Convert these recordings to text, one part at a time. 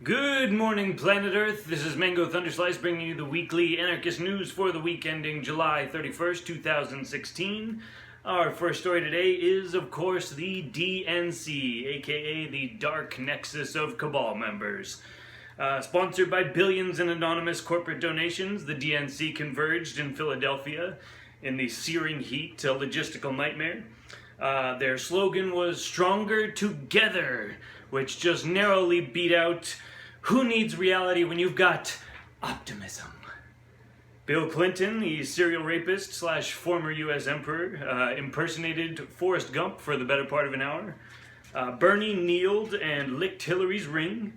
Good morning, planet Earth. This is Mango Thunderslice bringing you the weekly Anarchist news for the week ending July 31st, 2016. Our first story today is, of course, the DNC, aka the Dark Nexus of Cabal members. Sponsored by billions in anonymous corporate donations, the DNC converged in Philadelphia in the searing heat, a logistical nightmare. Their slogan was "Stronger Together," which just narrowly beat out "Who needs reality when you've got optimism?" Bill Clinton, the serial rapist slash former U.S. emperor, impersonated Forrest Gump for the better part of an hour. Bernie kneeled and licked Hillary's ring.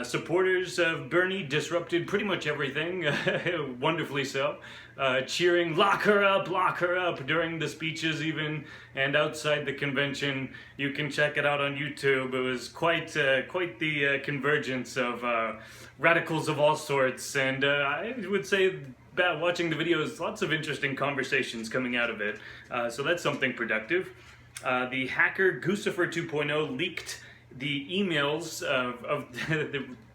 Supporters of Bernie disrupted pretty much everything, wonderfully so, cheering lock her up" during the speeches even, and outside the convention. You can check it out on YouTube. It was quite the convergence of radicals of all sorts, and I would say, watching the videos, lots of interesting conversations coming out of it, so that's something productive. The hacker Guccifer 2.0 leaked the emails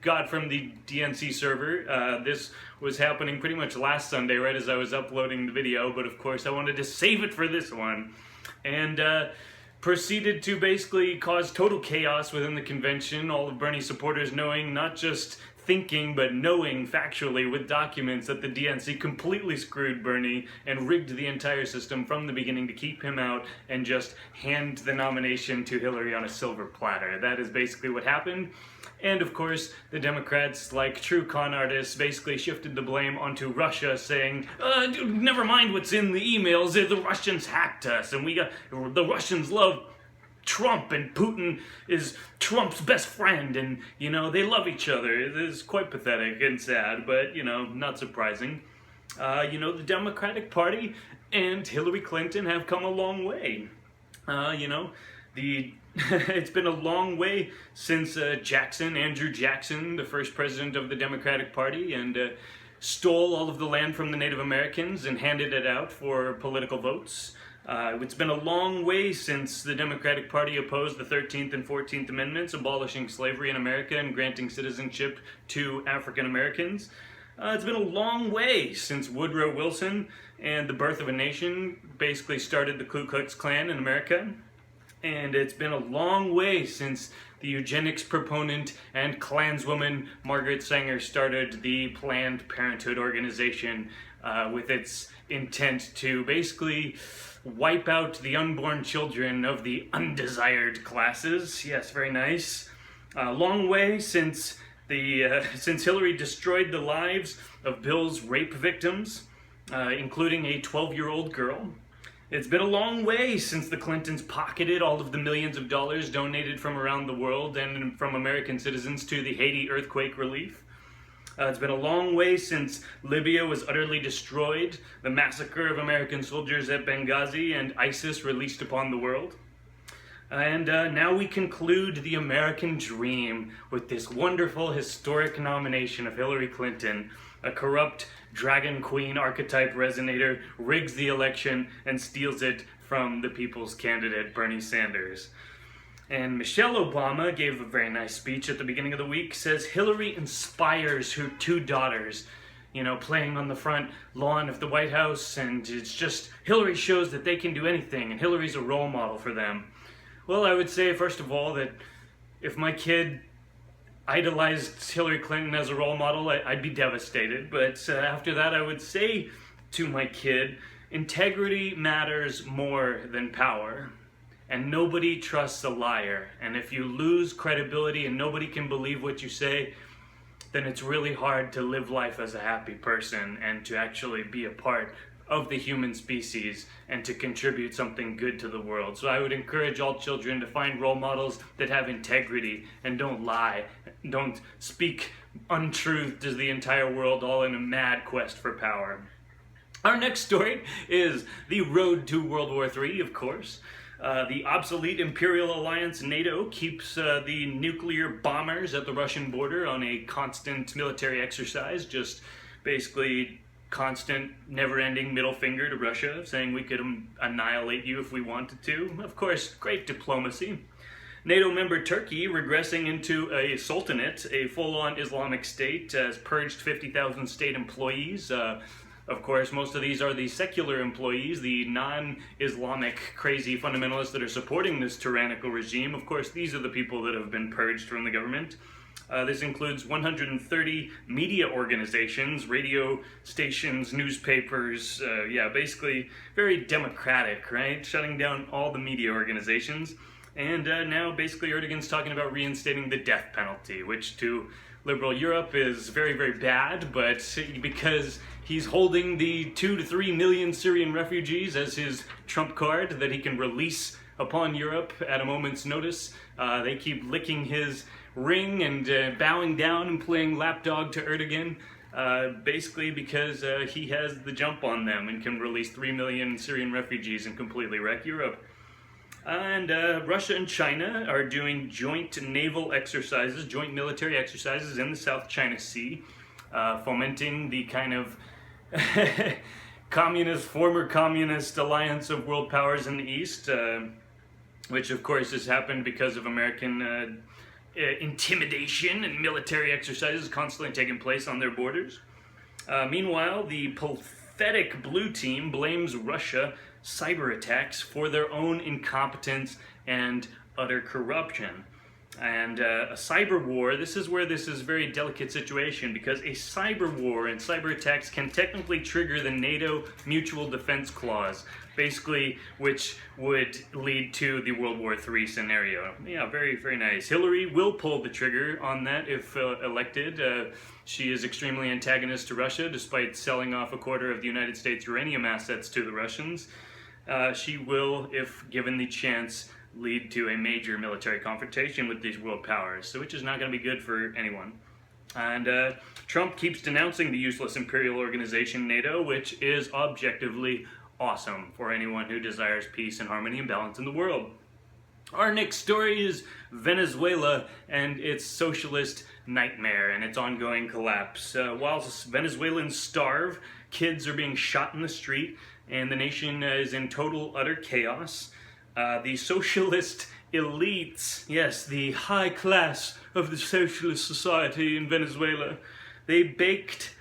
got from the DNC server. This was happening pretty much last Sunday, right as I was uploading the video, but of course I wanted to save it for this one, and proceeded to basically cause total chaos within the convention, all of Bernie supporters knowing, not just thinking, but knowing factually with documents, that the DNC completely screwed Bernie and rigged the entire system from the beginning to keep him out and just hand the nomination to Hillary on a silver platter. That is basically what happened. And of course, the Democrats, like true con artists, basically shifted the blame onto Russia, saying, never mind what's in the emails, the Russians hacked us, and the Russians love Trump, and Putin is Trump's best friend, and, they love each other. It is quite pathetic and sad, but, not surprising. The Democratic Party and Hillary Clinton have come a long way. It's been a long way since Andrew Jackson, the first president of the Democratic Party, and stole all of the land from the Native Americans and handed it out for political votes. It's been a long way since the Democratic Party opposed the 13th and 14th Amendments, abolishing slavery in America and granting citizenship to African Americans. It's been a long way since Woodrow Wilson and the Birth of a Nation basically started the Ku Klux Klan in America. And it's been a long way since the eugenics proponent and Klanswoman Margaret Sanger started the Planned Parenthood organization with its intent to basically wipe out the unborn children of the undesired classes. Yes, very nice. Long way since Hillary destroyed the lives of Bill's rape victims, including a 12-year-old girl. It's been a long way since the Clintons pocketed all of the millions of dollars donated from around the world and from American citizens to the Haiti earthquake relief. It's been a long way since Libya was utterly destroyed, the massacre of American soldiers at Benghazi, and ISIS released upon the world. And now we conclude the American dream with this wonderful historic nomination of Hillary Clinton. A corrupt dragon queen archetype resonator rigs the election and steals it from the people's candidate, Bernie Sanders. And Michelle Obama gave a very nice speech at the beginning of the week, says Hillary inspires her two daughters, playing on the front lawn of the White House, and it's just, Hillary shows that they can do anything, and Hillary's a role model for them. Well, I would say, first of all, that if my kid idolized Hillary Clinton as a role model, I'd be devastated. But after that, I would say to my kid, integrity matters more than power. And nobody trusts a liar. And if you lose credibility and nobody can believe what you say, then it's really hard to live life as a happy person and to actually be a part of the human species and to contribute something good to the world. So I would encourage all children to find role models that have integrity and don't lie, don't speak untruth to the entire world, all in a mad quest for power. Our next story is the road to World War III, of course. The obsolete Imperial Alliance NATO keeps the nuclear bombers at the Russian border on a constant military exercise, just basically constant, never-ending middle finger to Russia, saying we could annihilate you if we wanted to. Of course, great diplomacy. NATO member Turkey regressing into a sultanate, a full-on Islamic state, has purged 50,000 state employees. Of course, most of these are the secular employees, the non-Islamic crazy fundamentalists that are supporting this tyrannical regime. Of course, these are the people that have been purged from the government. This includes 130 media organizations, radio stations, newspapers, yeah, basically very democratic, right? Shutting down all the media organizations. And now basically Erdogan's talking about reinstating the death penalty, which to liberal Europe is very, very bad, but because he's holding the 2 to 3 million Syrian refugees as his trump card that he can release upon Europe at a moment's notice, they keep licking his ring and bowing down and playing lapdog to Erdogan, basically because he has the jump on them and can release 3 million Syrian refugees and completely wreck Europe. And Russia and China are doing joint naval exercises, joint military exercises in the South China Sea, fomenting the kind of former communist alliance of world powers in the East, which of course has happened because of American intimidation and military exercises constantly taking place on their borders. Meanwhile, the pathetic blue team blames Russia cyber attacks for their own incompetence and utter corruption. And a cyber war, this is where this is a very delicate situation, because a cyber war and cyber attacks can technically trigger the NATO Mutual Defense Clause, basically, which would lead to the World War III scenario. Yeah, very, very nice. Hillary will pull the trigger on that if elected. She is extremely antagonist to Russia, despite selling off a quarter of the United States uranium assets to the Russians. She will, if given the chance, lead to a major military confrontation with these world powers, so which is not going to be good for anyone. And Trump keeps denouncing the useless imperial organization NATO, which is objectively awesome for anyone who desires peace and harmony and balance in the world. Our next story is Venezuela and its socialist nightmare and its ongoing collapse. While Venezuelans starve, kids are being shot in the street, and the nation is in total, utter chaos. The socialist elites, yes, the high class of the socialist society in Venezuela, they baked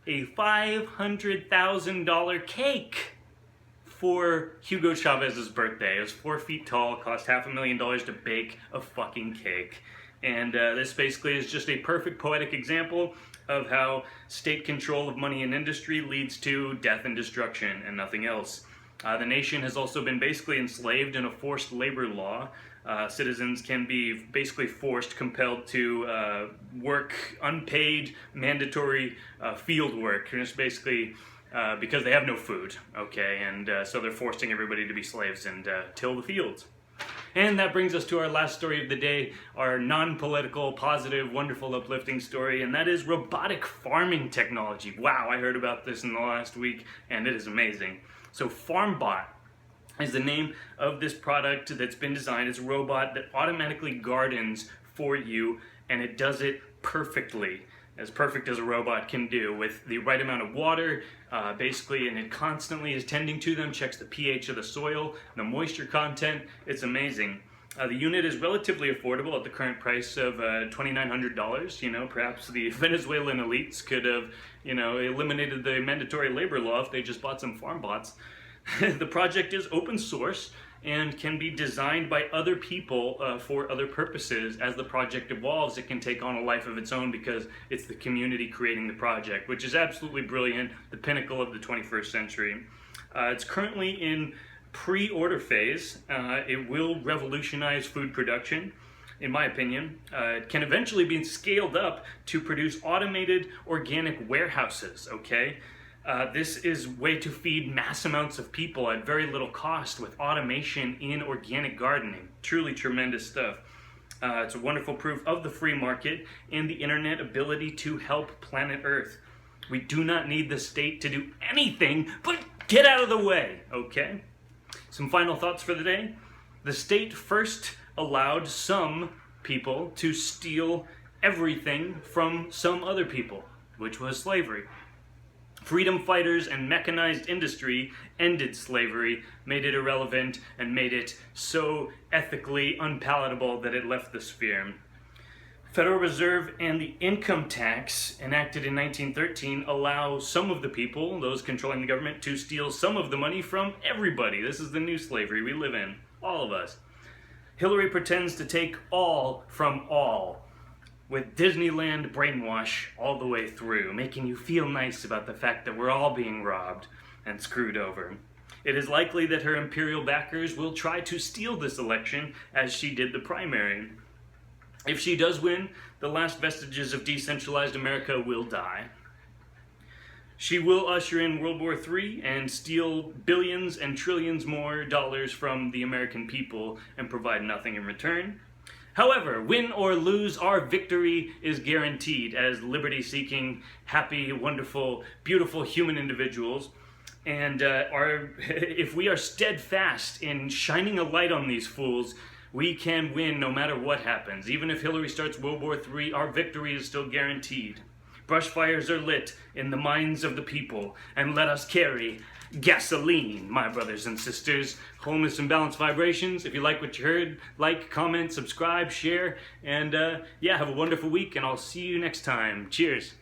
a $500,000 cake for Hugo Chavez's birthday. It was 4 feet tall, cost $500,000 to bake a fucking cake. And this basically is just a perfect poetic example of how state control of money and industry leads to death and destruction and nothing else. The nation has also been basically enslaved in a forced labor law. Citizens can be basically compelled to work unpaid, mandatory field work, just basically because they have no food, okay? And so they're forcing everybody to be slaves and till the fields. And that brings us to our last story of the day, our non-political, positive, wonderful, uplifting story, and that is robotic farming technology. Wow, I heard about this in the last week, and it is amazing. So FARMBOT is the name of this product that's been designed. It's a robot that automatically gardens for you, and it does it perfectly. As perfect as a robot can do, with the right amount of water, basically, and it constantly is tending to them, checks the pH of the soil, the moisture content. It's amazing. The unit is relatively affordable at the current price of $2,900. You know, perhaps the Venezuelan elites could have, you know, eliminated the mandatory labor law if they just bought some FARMBOTs. The project is open source and can be designed by other people for other purposes. As the project evolves, it can take on a life of its own because it's the community creating the project, which is absolutely brilliant, the pinnacle of the 21st century. It's currently in pre-order phase. It will revolutionize food production, in my opinion. It can eventually be scaled up to produce automated organic warehouses, okay? This is way to feed mass amounts of people at very little cost with automation in organic gardening. Truly tremendous stuff. It's a wonderful proof of the free market and the internet ability to help planet Earth. We do not need the state to do anything but get out of the way, okay? Some final thoughts for the day. The state first allowed some people to steal everything from some other people, which was slavery. Freedom fighters and mechanized industry ended slavery, made it irrelevant, and made it so ethically unpalatable that it left the sphere. Federal Reserve and the income tax enacted in 1913 allow some of the people, those controlling the government, to steal some of the money from everybody. This is the new slavery we live in, all of us. Hillary pretends to take all from all, with Disneyland brainwash all the way through, making you feel nice about the fact that we're all being robbed and screwed over. It is likely that her imperial backers will try to steal this election as she did the primary. If she does win, the last vestiges of decentralized America will die. She will usher in World War III and steal billions and trillions more dollars from the American people and provide nothing in return. However, win or lose, our victory is guaranteed as liberty-seeking, happy, wonderful, beautiful human individuals. And if we are steadfast in shining a light on these fools, we can win no matter what happens. Even if Hillary starts World War III, our victory is still guaranteed. Brush fires are lit in the minds of the people, and let us carry gasoline, my brothers and sisters. Wholeness and balanced vibrations. If you like what you heard, like, comment, subscribe, share, and yeah, have a wonderful week, and I'll see you next time. Cheers.